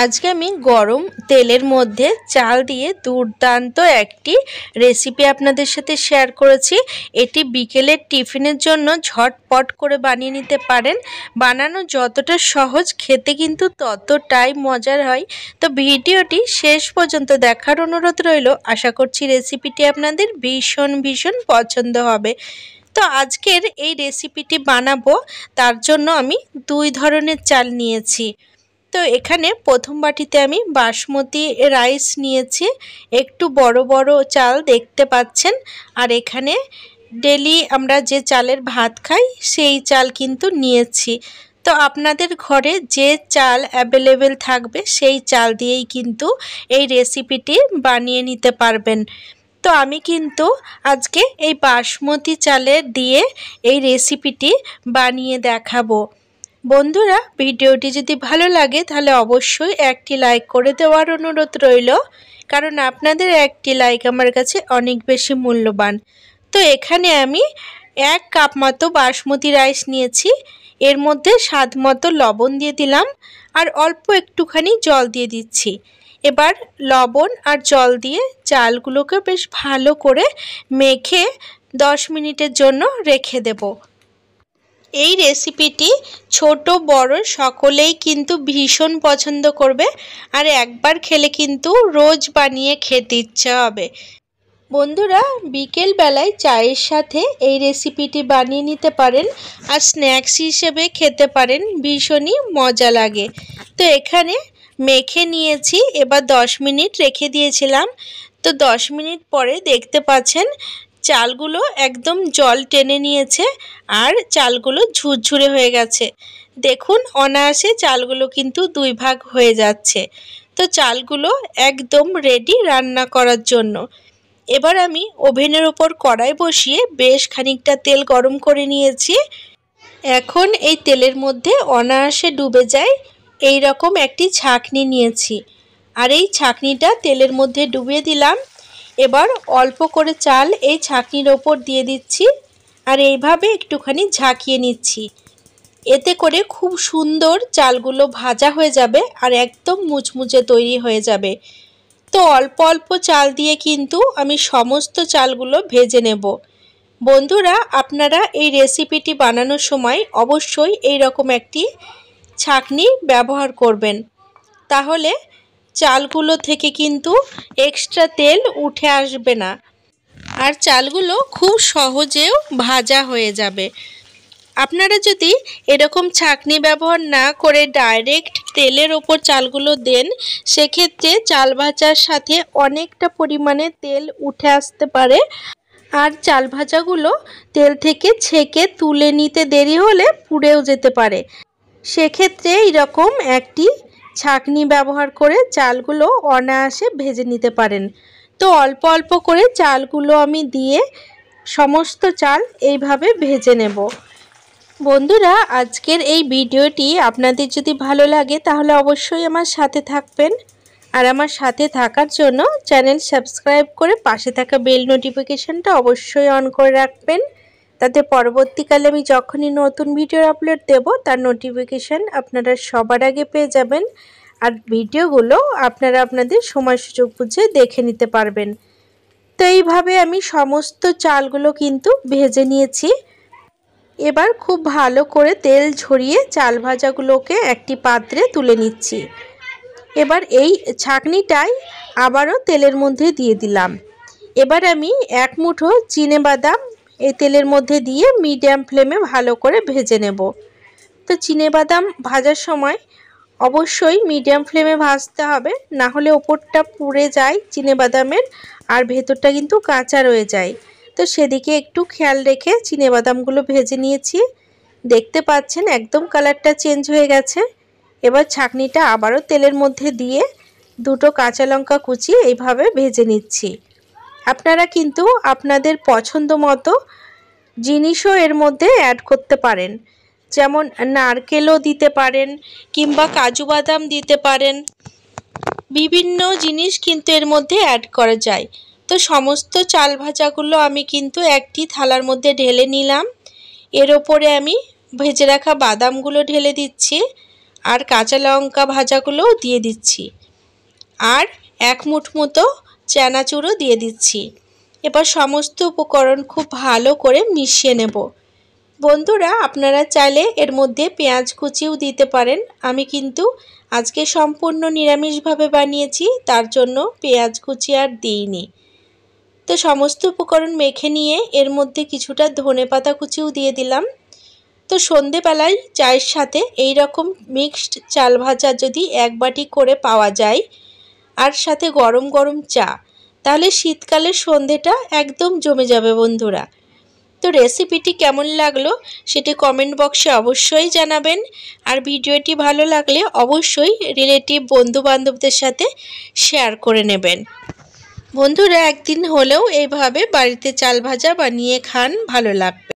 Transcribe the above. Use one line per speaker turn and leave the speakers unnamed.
আজকে আমি গরম তেলের মধ্যে চাল দিয়ে দুর্দান্ত একটি রেসিপি আপনাদের সাথে শেয়ার করেছি। এটি বিকেলের টিফিনের জন্য ঝটপট করে বানিয়ে নিতে পারেন। বানানো যতটা সহজ, খেতে কিন্তু ততটাই মজার হয়। তো ভিডিওটি শেষ পর্যন্ত দেখার অনুরোধ রইল। আশা করছি রেসিপিটি আপনাদের ভীষণ পছন্দ হবে। তো আজকের এই রেসিপিটি বানাবো, তার জন্য আমি 2 ধরনের চাল নিয়েছি। তো এখানে প্রথম বাটিতে আমি বাসমতি রাইস নিয়েছি, একটু বড় বড় চাল দেখতে পাচ্ছেন। আর এখানে ডেলি আমরা যে চালের ভাত খাই সেই চাল কিন্তু নিয়েছি। তো আপনাদের ঘরে যে চাল অ্যাভেলেবেল থাকবে সেই চাল দিয়েই কিন্তু এই রেসিপিটি বানিয়ে নিতে পারবেন। তো আমি কিন্তু আজকে এই বাসমতি চালের দিয়ে এই রেসিপিটি বানিয়ে দেখাবো। বন্ধুরা, ভিডিওটি যদি ভালো লাগে তাহলে অবশ্যই একটি লাইক করে দেওয়ার অনুরোধ রইল, কারণ আপনাদের একটি লাইক আমার কাছে অনেক বেশি মূল্যবান। তো এখানে আমি 1 কাপ মতো বাসমতি রাইস নিয়েছি। এর মধ্যে স্বাদ মতো লবণ দিয়ে দিলাম আর অল্প একটুখানি জল দিয়ে দিচ্ছি। এবার লবণ আর জল দিয়ে চালগুলোকে বেশ ভালো করে মেখে 10 মিনিটের জন্য রেখে দেব। এই রেসিপিটি ছোট বড় সকলেই কিন্তু ভীষণ পছন্দ করবে, আর একবার খেলে কিন্তু রোজ বানিয়ে খেতে ইচ্ছা হবে। বন্ধুরা, বিকেল বেলায় চায়ের সাথে এই রেসিপিটি বানিয়ে নিতে পারেন আর স্ন্যাক্স হিসেবে খেতে পারেন, ভীষণই মজা লাগে। তো এখানে মেখে নিয়েছি, এবার 10 মিনিট রেখে দিয়েছিলাম। তো 10 মিনিট পরে দেখতে পাচ্ছেন চালগুলো একদম জল টেনে নিয়েছে আর চালগুলো ঝুরঝুরে হয়ে গেছে। দেখুন, অনায়াসে চালগুলো কিন্তু 2 ভাগ হয়ে যাচ্ছে। তো চালগুলো একদম রেডি রান্না করার জন্য। এবার আমি ওভেনের ওপর কড়াই বসিয়ে বেশ খানিকটা তেল গরম করে নিয়েছি। এখন এই তেলের মধ্যে অনায়াসে ডুবে যায় এই রকম একটি ছাঁকনি নিয়েছি, আর এই ছাঁকনিটা তেলের মধ্যে ডুবিয়ে দিলাম। এবার অল্প করে চাল এই ছাঁকনির ওপর দিয়ে দিচ্ছি আর এইভাবে একটুখানি ঝাঁকিয়ে নিচ্ছি। এতে করে খুব সুন্দর চালগুলো ভাজা হয়ে যাবে আর একদম মুচমুচে তৈরি হয়ে যাবে। তো অল্প অল্প চাল দিয়ে কিন্তু আমি সমস্ত চালগুলো ভেজে নেব। বন্ধুরা, আপনারা এই রেসিপিটি বানানোর সময় অবশ্যই এই রকম একটি ছাঁকনি ব্যবহার করবেন, তাহলে চালগুলো থেকে কিন্তু এক্সট্রা তেল উঠে আসবে না আর চালগুলো খুব সহজেও ভাজা হয়ে যাবে। আপনারা যদি এরকম ছাঁকনি ব্যবহার না করে ডাইরেক্ট তেলের ওপর চালগুলো দেন, সেক্ষেত্রে চাল ভাজার সাথে অনেকটা পরিমাণে তেল উঠে আসতে পারে, আর চাল ভাজাগুলো তেল থেকে ছেঁকে তুলে নিতে দেরি হলে পুড়েও যেতে পারে। সেক্ষেত্রে এরকম একটি ছাঁকনি ব্যবহার করে চালগুলো অনায়াসে ভেজে নিতে পারেন। তো অল্প অল্প করে চালগুলো আমি দিয়ে সমস্ত চাল এইভাবে ভেজে নেব। বন্ধুরা, আজকের এই ভিডিওটি আপনাদের যদি ভালো লাগে তাহলে অবশ্যই আমার সাথে থাকবেন, আর আমার সাথে থাকার জন্য চ্যানেল সাবস্ক্রাইব করে পাশে থাকা বেল নোটিফিকেশনটা অবশ্যই অন করে রাখবেন, তাতে পরবর্তীকালে আমি যখনই নতুন ভিডিও আপলোড দেব তার নোটিফিকেশন আপনারা সবার আগে পেয়ে যাবেন, আর ভিডিওগুলো আপনারা আপনাদের সময় সুযোগ বুঝে দেখে নিতে পারবেন। তো এইভাবে আমি সমস্ত চালগুলো কিন্তু ভেজে নিয়েছি। এবার খুব ভালো করে তেল ঝরিয়ে চাল ভাজাগুলোকে একটি পাত্রে তুলে নিচ্ছি। এবার এই ছাঁকনিটাই আবারও তেলের মধ্যে দিয়ে দিলাম। এবার আমি 1 মুঠো চিনেবাদাম এই তেলের মধ্যে দিয়ে মিডিয়াম ফ্লেমে ভালো করে ভেজে নেব। তো চিনেবাদাম ভাজার সময় অবশ্যই মিডিয়াম ফ্লেমে ভাজতে হবে, না হলে ওপরটা পুড়ে যায় চিনেবাদামের আর ভেতরটা কিন্তু কাঁচা রয়ে যায়। তো সেদিকে একটু খেয়াল রেখে চিনেবাদামগুলো ভেজে নিয়েছি। দেখতে পাচ্ছেন একদম কালারটা চেঞ্জ হয়ে গেছে। এবার ছাঁকনিটা আবারও তেলের মধ্যে দিয়ে 2টো কাঁচা লঙ্কা কুচি এইভাবে ভেজে নিচ্ছি। আপনারা কিন্তু আপনাদের পছন্দ মতো জিনিসও এর মধ্যে অ্যাড করতে পারেন, যেমন নারকেলও দিতে পারেন কিংবা কাজু বাদাম দিতে পারেন। বিভিন্ন জিনিস কিন্তু এর মধ্যে অ্যাড করা যায়। তো সমস্ত চাল ভাজাগুলো আমি কিন্তু একটি থালার মধ্যে ঢেলে নিলাম। এর ওপরে আমি ভেজে রাখা বাদামগুলো ঢেলে দিচ্ছি আর কাঁচা লঙ্কা ভাজাগুলোও দিয়ে দিচ্ছি, আর 1 মুঠ মতো চানাচুরও দিয়ে দিচ্ছি। এবার সমস্ত উপকরণ খুব ভালো করে মিশিয়ে নেব। বন্ধুরা, আপনারা চাইলে এর মধ্যে পেঁয়াজ কুচিও দিতে পারেন। আমি কিন্তু আজকে সম্পূর্ণ নিরামিষভাবে বানিয়েছি, তার জন্য পেঁয়াজ কুচি আর দিইনি। তো সমস্ত উপকরণ মেখে নিয়ে এর মধ্যে কিছুটা ধনেপাতা কুচিও দিয়ে দিলাম। তো সন্ধেবেলায় চায়ের সাথে এই রকম মিক্সড চাল ভাজা যদি 1 বাটি করে পাওয়া যায়, আর সাথে গরম গরম চা, তাহলে শীতকালের সন্ধেটা একদম জমে যাবে বন্ধুরা। তো রেসিপিটি কেমন লাগলো সেটি কমেন্ট বক্সে অবশ্যই জানাবেন। আর ভিডিওটি ভালো লাগলে অবশ্যই রিলেটিভ বন্ধুবান্ধবদের সাথে শেয়ার করে নেবেন। বন্ধুরা, একদিন হলেও এইভাবে বাড়িতে চাল ভাজা বানিয়ে খান, ভালো লাগবে।